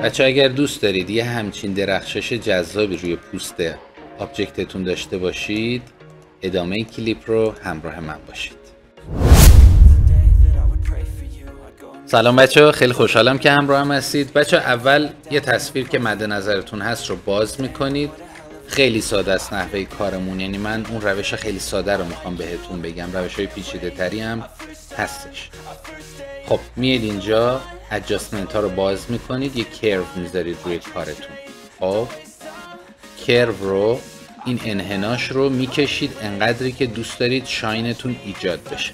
بچه اگر دوست دارید یه همچین درخشش جذابی روی پوست آبجکتتون داشته باشید، ادامه کلیپ رو همراه من باشید. سلام بچه، خیلی خوشحالم که همراه هم هستید. بچه اول یه تصویر که مد نظرتون هست رو باز میکنید. خیلی ساده است نحوه کارمون، یعنی من اون روش خیلی ساده رو میخوام بهتون بگم، روش های پیچیده تری هم هستش. خب میید اینجا ادجاستمنت ها رو باز میکنید، یه کرو میذارید روی کارتون. خب کرو رو، این انحناش رو میکشید انقدری که دوست دارید شاینتون ایجاد بشه.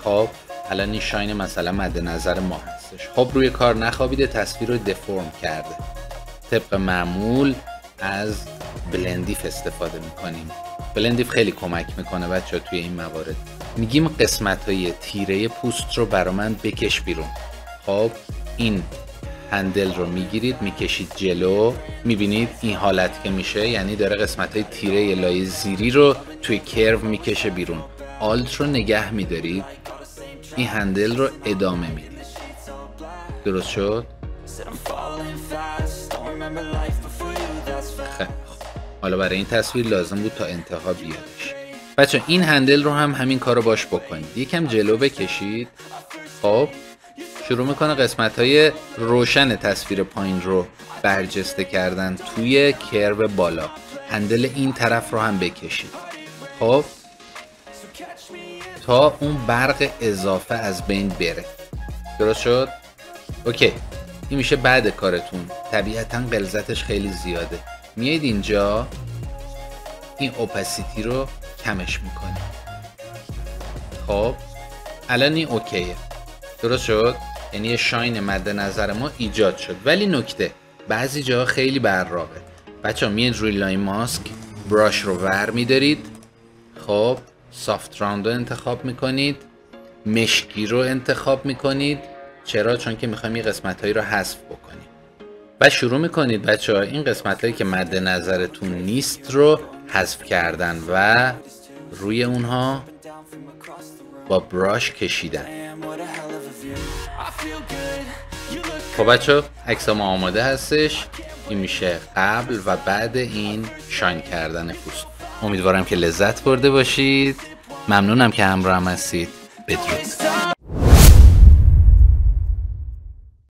خب الان این شاین مثلا مد نظر ما هستش. خب روی کار نخوابیده، تصویر رو دفرم کرده. طبق معمول از بلندیف استفاده میکنیم. بلندیف خیلی کمک میکنه بچه توی این موارد. میگیم قسمت های تیره پوست رو برا من بکش بیرون. خب این هندل رو میگیرید میکشید جلو، میبینید این حالت که میشه یعنی داره قسمت های تیره لایه زیری رو توی کرو میکشه بیرون. آلت رو نگه میدارید، این هندل رو ادامه میدید. درست شد؟ خب حالا برای این تصویر لازم بود تا انتها بیادش. بچه این هندل رو هم همین کار رو باش بکنید، یکم جلو بکشید. خب شروع میکنه قسمت های روشن تصویر پایین رو برجسته کردن توی کرو بالا. هندل این طرف رو هم بکشید. خب تا اون برق اضافه از بین بره. درست شد؟ اوکی، این میشه بعد کارتون. طبیعتا غلظتش خیلی زیاده. میایید اینجا این اوپاسیتی رو کمش میکنید. خب الان این اوکیه. درست شد؟ یعنی یه شاین مد نظر ما ایجاد شد. ولی نکته، بعضی جاها خیلی براقه. بچه ها میاد روی لاین ماسک، براش رو ور میدارید. خب سافت راوند رو انتخاب میکنید، مشکی رو انتخاب میکنید. چرا؟ چون که میخوایم این قسمت هایی رو حذف بکنیم. و شروع میکنید بچه ها این قسمت هایی که مد نظرتون نیست رو حذف کردن و روی اونها با براش کشیدن. خب بچه ها عکس ما آماده هستش. این میشه قبل و بعد این شاین کردن پوست. امیدوارم که لذت برده باشید. ممنونم که همراه هم هستید. بدرود.